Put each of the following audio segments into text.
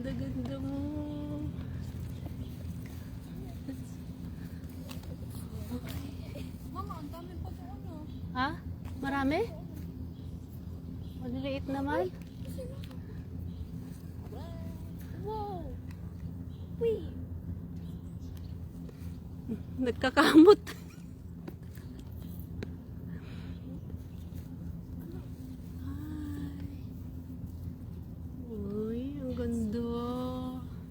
ganda-ganda mo. Mama, ang dami pa doon, no? Ha? Marami? Maliliit naman. Wow! Wait! Nagkakamot. Uy, ang ganda.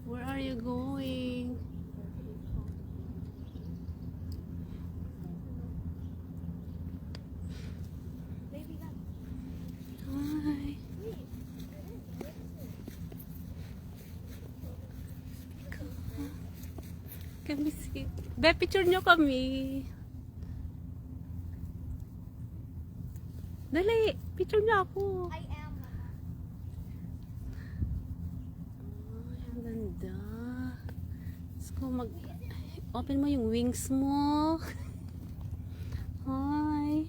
Where are you going? Maybe that. Hi. Wait. Kami si... Be, picture nyo kami. Dali, picture nyo ako. I am. Ay, ang ganda. Let's go mag... Open mo yung wings mo. Hi.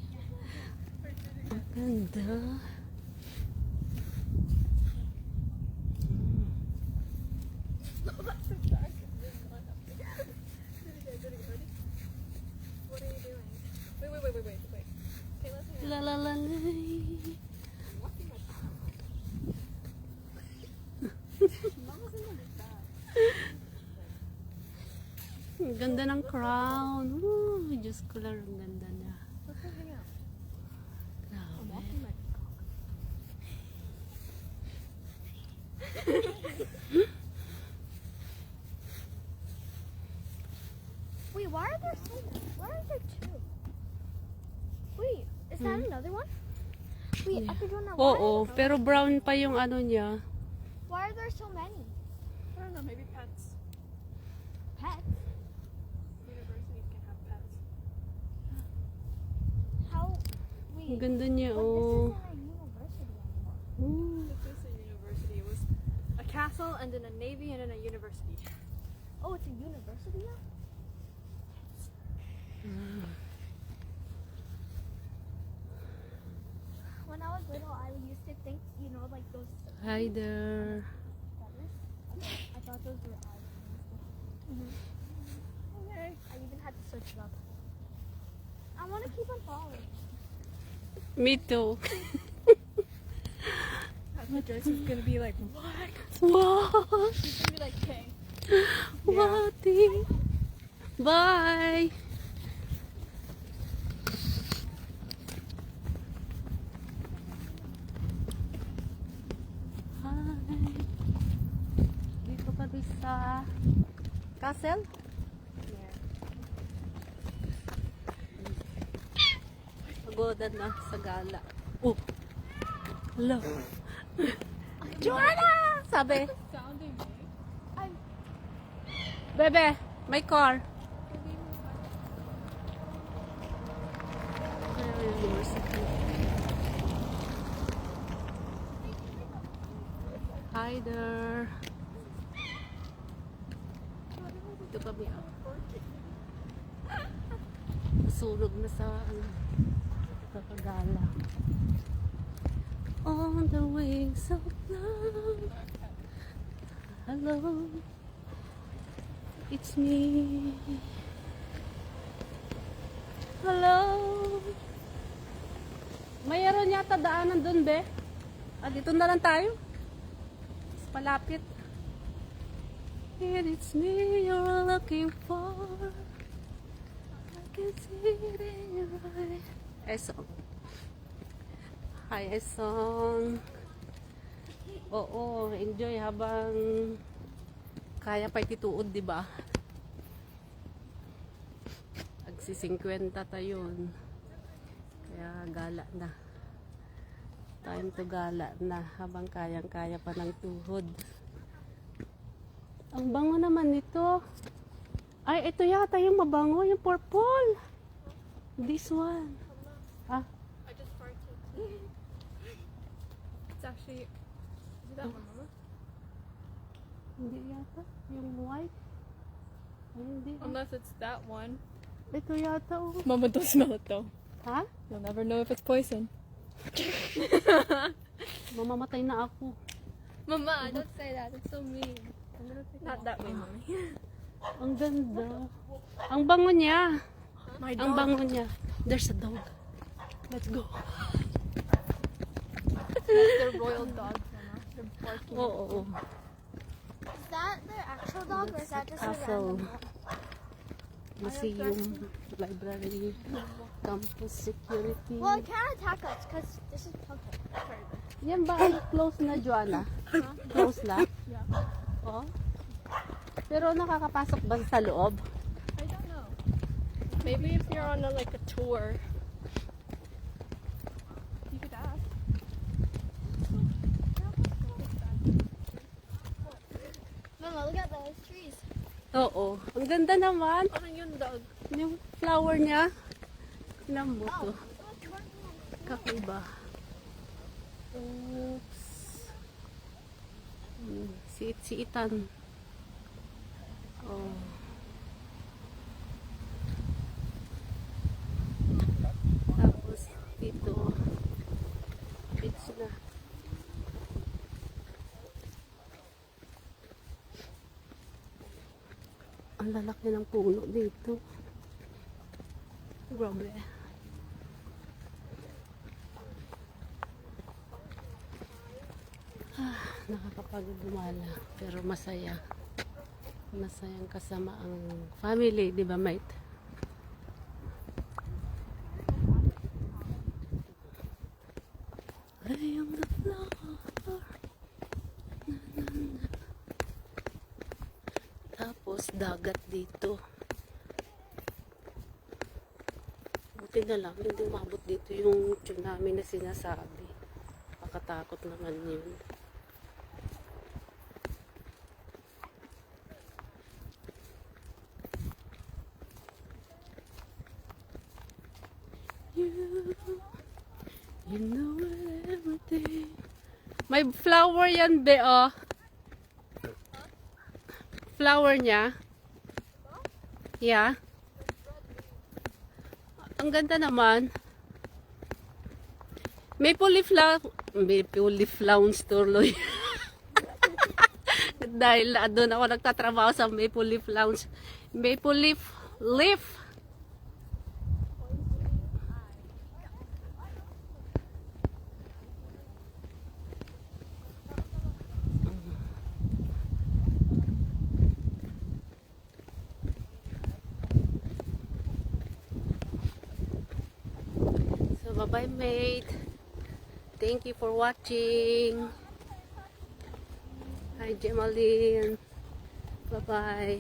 Ang ganda. What are you doing? Wait. Okay, let's hang La la la la. Mama's in the back. Ang ganda ng crown. Woo, Diyos ko lang, ang ganda niya. Let's go hang out. I'm Grabe. walking my dog. Wait, why are there two? Wait, is that another one? Wait, I could that Oo, pero brown pa yung ano niya. Why are there so many? I don't know, maybe pets. Pets? Universities can have pets. How? Ang Wait, ganda niya, but oh. this isn't a university anymore. Ooh. This is a university. It was a castle and then a navy and then a university. Oh, it's a university now? When I was little, I used to think, you know, like those Hi there. feathers. I thought those were eyes. Okay. I even had to search it up. I want to keep on following. Me too. That's Joyce's gonna be like, what? Wow. She's gonna be like, okay. Wati. Bye. Hi. Dito pa rin sa castle. Pagoda na sa gala. Oh. Hello. Joanna! Sabi. Sounding me. Bebe, my car. Hi there. Ito kami ah. Nasunog na sa ano, kakagala. On the wings of love. Hello. It's me. Hello. Mayroon yata daanan doon, be. Ah, dito na lang tayo. Mas palapit. And it's me you're looking for. I can see it in your eyes. Esong. Hi, Esong. Oo, enjoy habang kaya pa itituod, di ba? Agsi 50 tayo. Kaya gala na. Time to gala na habang kayang-kaya pa ng tuhod. Ang bango naman nito. Ay, ito yata yung mabango, yung purple. This one. Ah, I just farted. It's actually, is it that one, Mama? hindi yata. Yung white. Ay, hindi. Unless it's that one. Ito yata, oh. Mama, don't smell it though. Ha? You'll never know if it's poison. Mamamatay na ako. Mama, don't say that. It's so mean. Not that way, mommy. Ang ganda. Ang bango niya. My Ang bango niya. There's a dog. Let's go. They're royal dogs, Mama. They're barking. Oo. Is that their actual dog or is that just a Castle. random dog? Museum. Library. Campus security. Well, it can't attack us because this is public. Yan ba ay close na, Joanna? Close na? Yeah. Oo. Pero nakakapasok ba sa loob? I don't know. Maybe if you're on like a tour, you could ask. Mama, look at those trees. Oo. Ang ganda naman. Parang yun, dog. Yung flower niya. Ilan mo to? Kakaiba. Oops. Siit-siitan. Oh. Tapos dito. Beach na. Ang lalaki ng puno dito. Grabe. Nakakapagod gumala pero masaya. Masayang kasama ang family, di ba, mate? I am the flower. Tapos dagat dito. Buti na lang hindi umabot dito yung tsunami na sinasabi. Pakatakot naman yun. You know everything. May flower yan, be, oh. Flower niya. Yeah. Ang ganda naman. Maple leaf lounge tuloy. Dahil doon ako nagtatrabaho sa Maple Leaf Lounge. Maple Leaf. So, bye-bye, mate. Thank you for watching. Hi, Gemaline. Bye-bye.